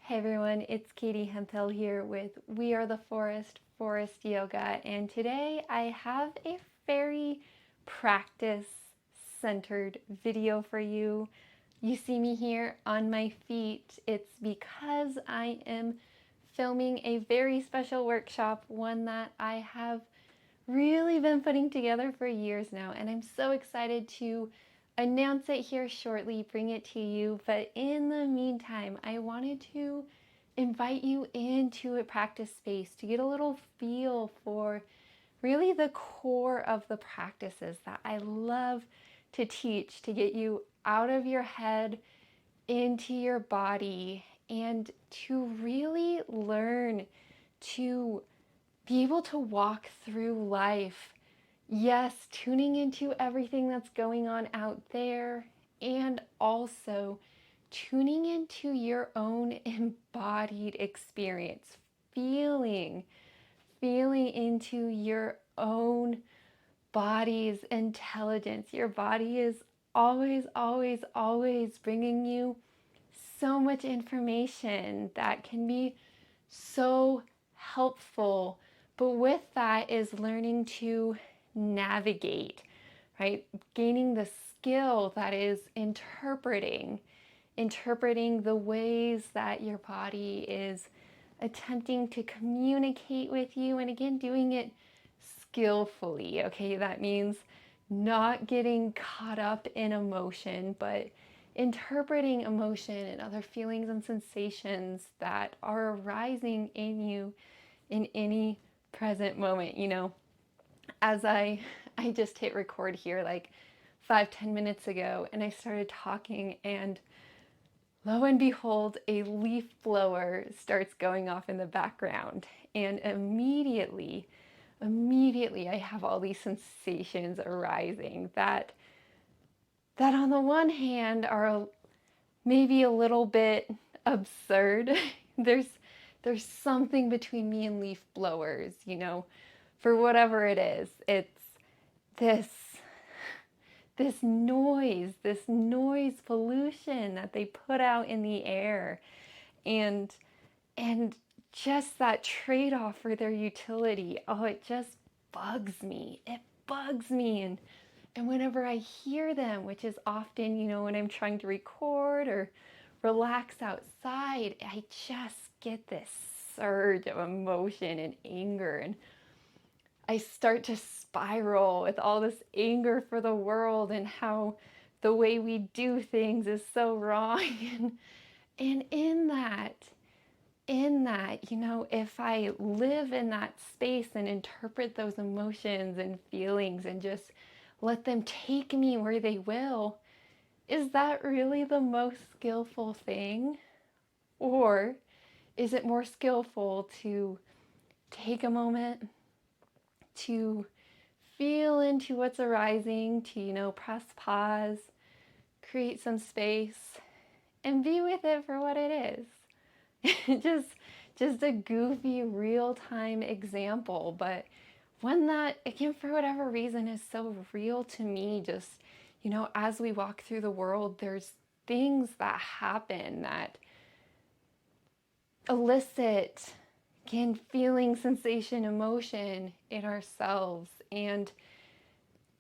Hey everyone, it's Katie Hemphill here with We Are the Forest Yoga, and today I have a very practice-centered video for you. You see me here on my feet. It's because I am filming a very special workshop, one that I have really been putting together for years now, and I'm so excited to announce it here shortly, bring it to you. But in the meantime, I wanted to invite you into a practice space to get a little feel for really the core of the practices that I love to teach to get you out of your head into your body and to really learn to be able to walk through life. Yes, tuning into everything that's going on out there, and also tuning into your your embodied experience, feeling into your own body's intelligence. Your body is always bringing you so much information that can be so helpful. But with that is learning to navigate, right? Gaining the skill that is interpreting the ways that your body is attempting to communicate with you, and again, doing it skillfully. Okay, that means not getting caught up in emotion, but interpreting emotion and other feelings and sensations that are arising in you in any present moment. As I just hit record here like 5-10 minutes ago, and I started talking, and lo and behold, a leaf blower starts going off in the background, and immediately I have all these sensations arising that on the one hand are maybe a little bit absurd. there's something between me and leaf blowers, for whatever it is. It's this noise pollution that they put out in the air, and just that trade-off for their utility. Oh, it just bugs me. It bugs me. And whenever I hear them, which is often, when I'm trying to record or relax outside, I just get this surge of emotion and anger, and I start to spiral with all this anger for the world and how the way we do things is so wrong. And in that, if I live in that space and interpret those emotions and feelings and just let them take me where they will, is that really the most skillful thing? Or is it more skillful to take a moment to feel into what's arising, to, press pause, create some space, and be with it for what it is? just a goofy real-time example, but one that, again, for whatever reason, is so real to me. Just, as we walk through the world, there's things that happen that elicit, again, feeling, sensation, emotion in ourselves. And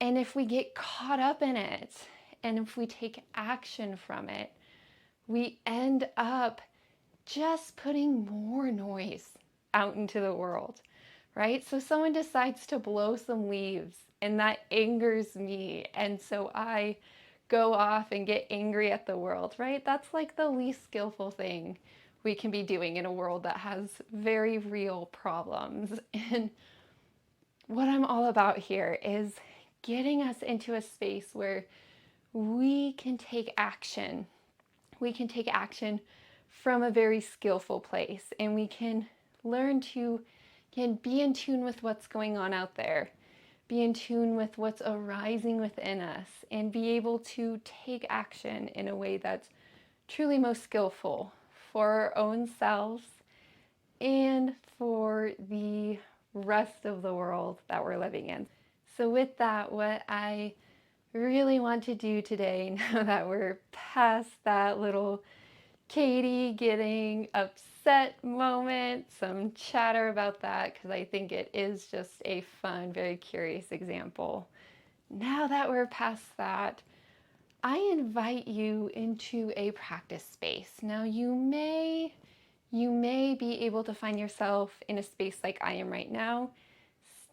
if we get caught up in it, and if we take action from it, we end up just putting more noise out into the world, right? So someone decides to blow some leaves, and that angers me, and so I go off and get angry at the world, right? That's like the least skillful thing we can be doing in a world that has very real problems. And what I'm all about here is getting us into a space where we can take action. We can take action from a very skillful place, and we can learn to be in tune with what's going on out there, be in tune with what's arising within us, and be able to take action in a way that's truly most skillful for our own selves and for the rest of the world that we're living in. So with that, what I really want to do today, now that we're past that little Katie getting upset moment, some chatter about that because I think it is just a fun, very curious example. Now that we're past that, I invite you into a practice space. Now you may be able to find yourself in a space like I am right now,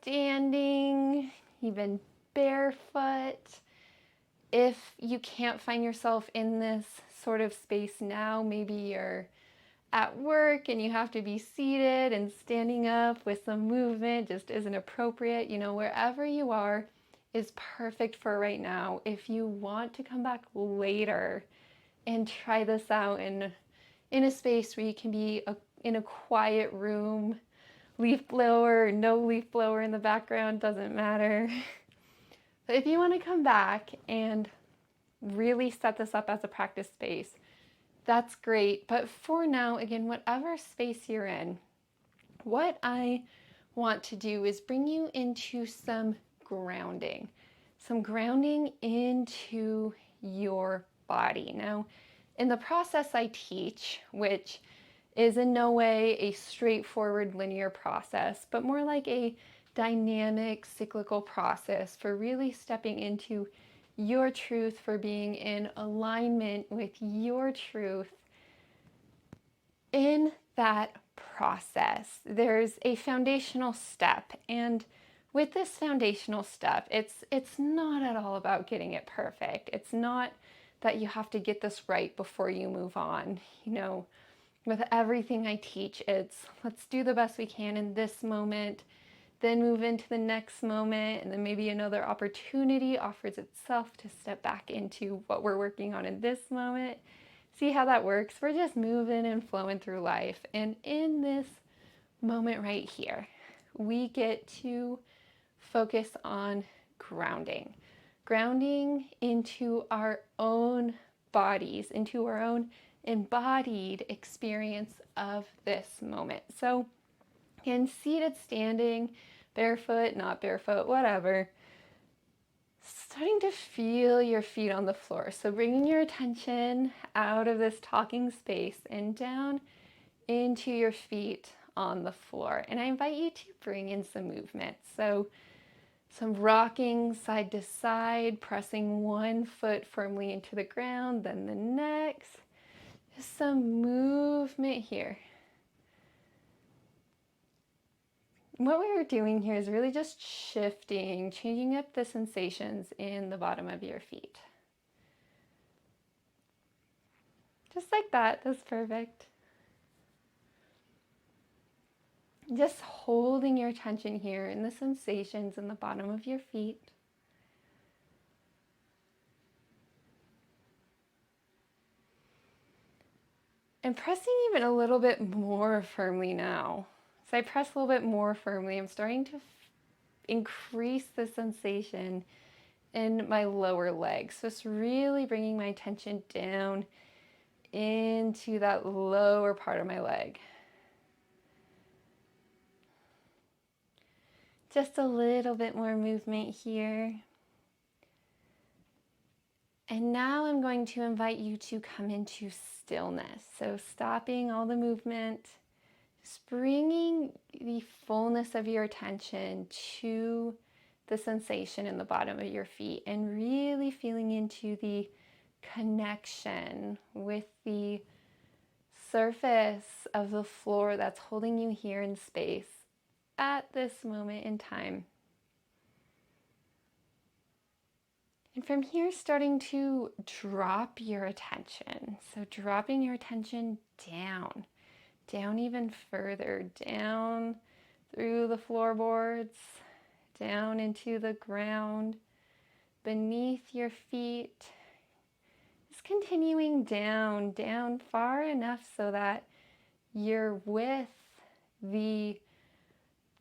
standing, even barefoot. If you can't find yourself in this sort of space now, maybe you're at work and you have to be seated and standing up with some movement just isn't appropriate. Wherever you are is perfect for right now. If you want to come back later and try this out in a space where you can be in a quiet room, leaf blower or no leaf blower in the background, doesn't matter. But if you want to come back and really set this up as a practice space, that's great. But for now, again, whatever space you're in, what I want to do is bring you into some grounding into your body. Now, in the process I teach, which is in no way a straightforward linear process, but more like a dynamic cyclical process for really stepping into your truth, for being in alignment with your truth. In that process, there's a foundational step, and with this foundational step, it's not at all about getting it perfect. It's not that you have to get this right before you move on. With everything I teach, it's let's do the best we can in this moment, then move into the next moment, and then maybe another opportunity offers itself to step back into what we're working on in this moment. See how that works? We're just moving and flowing through life. And in this moment right here, we get to focus on grounding into our own bodies, into our own embodied experience of this moment. So in seated, standing, barefoot, not barefoot, whatever, starting to feel your feet on the floor. So bringing your attention out of this talking space and down into your feet on the floor. And I invite you to bring in some movement. So some rocking side to side, pressing one foot firmly into the ground, then the next. Just some movement here. What we are doing here is really just shifting, changing up the sensations in the bottom of your feet. Just like that, that's perfect. Just holding your attention here in the sensations in the bottom of your feet. And pressing even a little bit more firmly now. So I press a little bit more firmly. I'm starting to increase the sensation in my lower legs. So it's really bringing my attention down into that lower part of my leg. Just a little bit more movement here. And now I'm going to invite you to come into stillness. So stopping all the movement, just bringing the fullness of your attention to the sensation in the bottom of your feet and really feeling into the connection with the surface of the floor that's holding you here in space at this moment in time. And from here, starting to drop your attention. So dropping your attention down even further, down through the floorboards, down into the ground, beneath your feet. Just continuing down far enough so that you're with the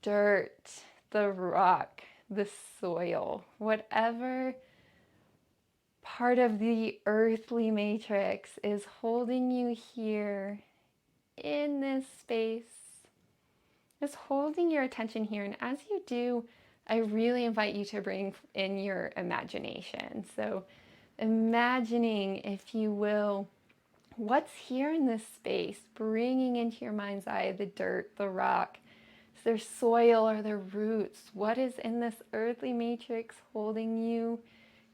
dirt, the rock, the soil, whatever part of the earthly matrix is holding you here in this space. Just holding your attention here. And as you do, I really invite you to bring in your imagination. So imagining, if you will, What's here in this space, bringing into your mind's eye the dirt, the rock? Is there soil or there roots? What is in this earthly matrix holding you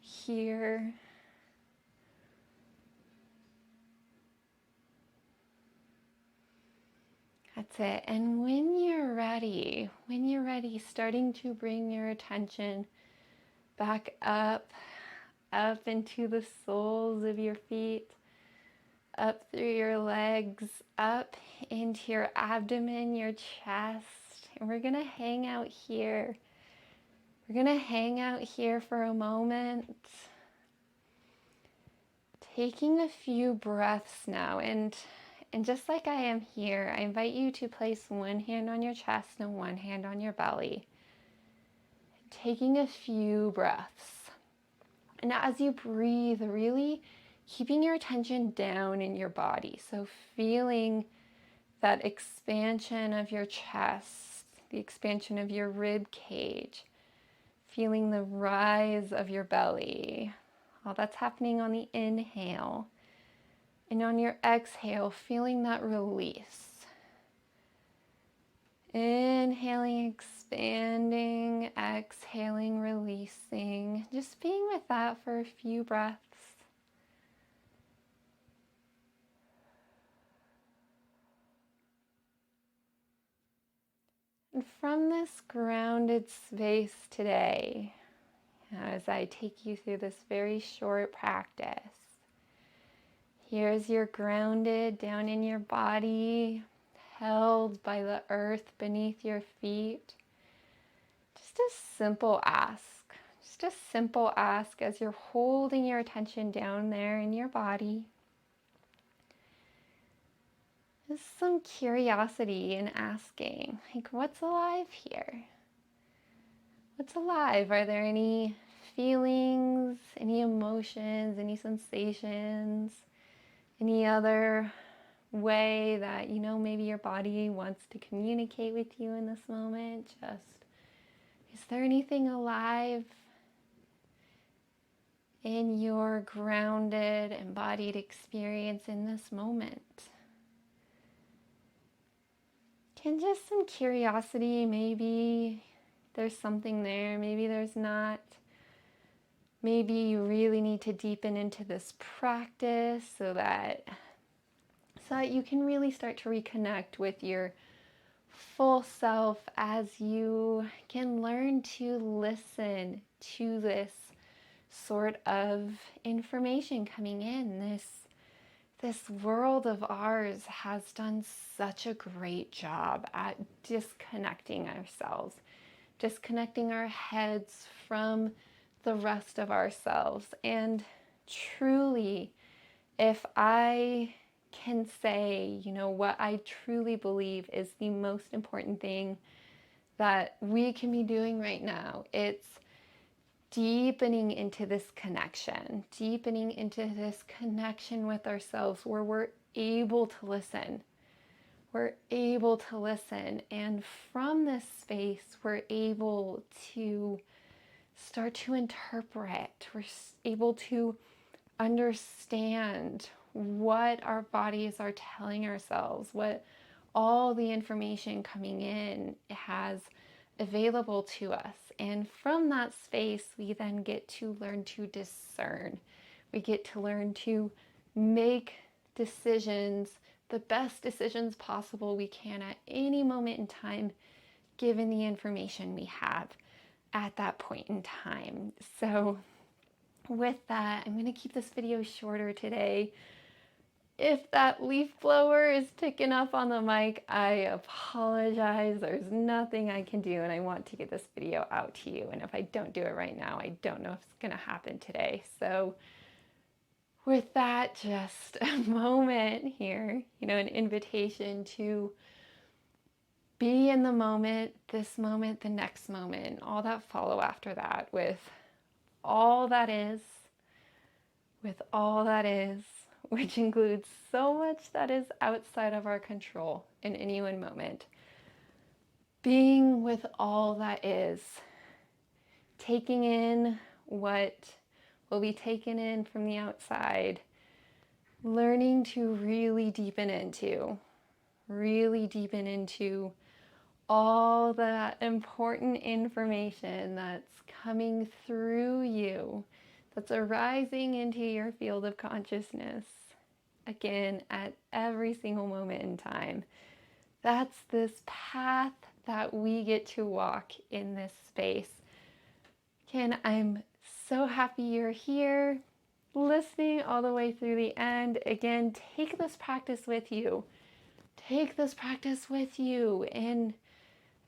here? That's it. And when you're ready, starting to bring your attention back up into the soles of your feet, up through your legs, up into your abdomen, your chest. And we're going to hang out here. We're going to hang out here for a moment, taking a few breaths now. And just like I am here, I invite you to place one hand on your chest and one hand on your belly, taking a few breaths. And as you breathe, really keeping your attention down in your body. So feeling that expansion of your chest, the expansion of your rib cage, feeling the rise of your belly. All that's happening on the inhale. And on your exhale, feeling that release. Inhaling, expanding, exhaling, releasing. Just being with that for a few breaths. And from this grounded space today, as I take you through this very short practice, here's your grounded down in your body, held by the earth beneath your feet. Just a simple ask. Just a simple ask as you're holding your attention down there in your body. Just some curiosity in asking, like, what's alive here? What's alive? Are there any feelings, any emotions, any sensations, any other way that, maybe your body wants to communicate with you in this moment? Is there anything alive in your grounded, embodied experience in this moment? And just some curiosity, maybe there's something there, maybe there's not. Maybe you really need to deepen into this practice so that you can really start to reconnect with your full self as you can learn to listen to this sort of information coming in. This world of ours has done such a great job at disconnecting ourselves, disconnecting our heads from the rest of ourselves. And truly, if I can say, what I truly believe is the most important thing that we can be doing right now, it's deepening into this connection with ourselves where we're able to listen. We're able to listen. And from this space, we're able to start to interpret. We're able to understand what our bodies are telling ourselves, what all the information coming in has available to us. And from that space, we then get to learn to discern. We get to learn to make decisions, the best decisions possible we can at any moment in time, given the information we have at that point in time. So with that, I'm going to keep this video shorter today. If that leaf blower is picking up on the mic, I apologize. There's nothing I can do, and I want to get this video out to you. And if I don't do it right now, I don't know if it's going to happen today. So with that, just a moment here, an invitation to be in the moment, this moment, the next moment, all that follow after that, with all that is, which includes so much that is outside of our control in any one moment. Being with all that is, taking in what will be taken in from the outside, learning to really deepen into all that important information that's coming through you, that's arising into your field of consciousness, again, at every single moment in time. That's this path that we get to walk in this space. Again, I'm so happy you're here, listening all the way through the end. Again, take this practice with you. Take this practice with you. And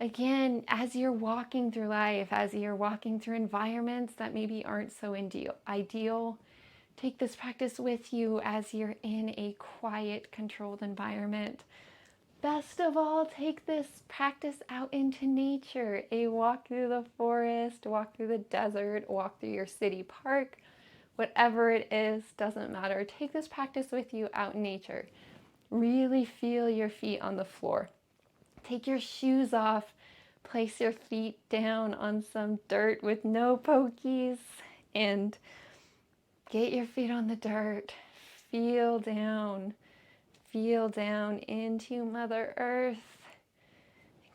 again, as you're walking through life, as you're walking through environments that maybe aren't so ideal, take this practice with you as you're in a quiet, controlled environment. Best of all, take this practice out into nature. A walk through the forest, walk through the desert, walk through your city park, whatever it is, doesn't matter. Take this practice with you out in nature. Really feel your feet on the floor. Take your shoes off. Place your feet down on some dirt with no pokies and get your feet on the dirt. Feel down. Feel down into Mother Earth.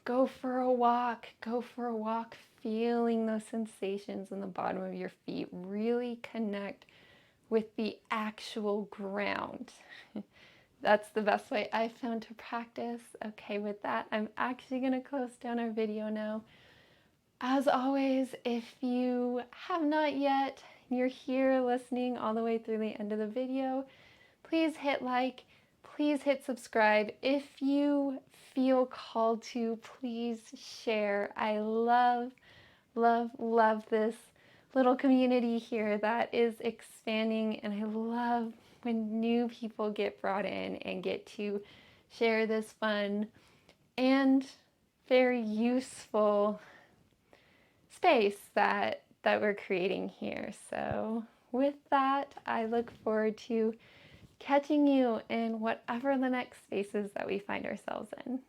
Go for a walk. Go for a walk, feeling those sensations in the bottom of your feet. Really connect with the actual ground. That's the best way I've found to practice. Okay, with that, I'm actually going to close down our video now. As always, if you have not yet, you're here listening all the way through the end of the video, please hit like, please hit subscribe. If you feel called to, please share. I love, love, love this little community here that is expanding, and I love when new people get brought in and get to share this fun and very useful space that we're creating here. So with that, I look forward to catching you in whatever the next spaces that we find ourselves in.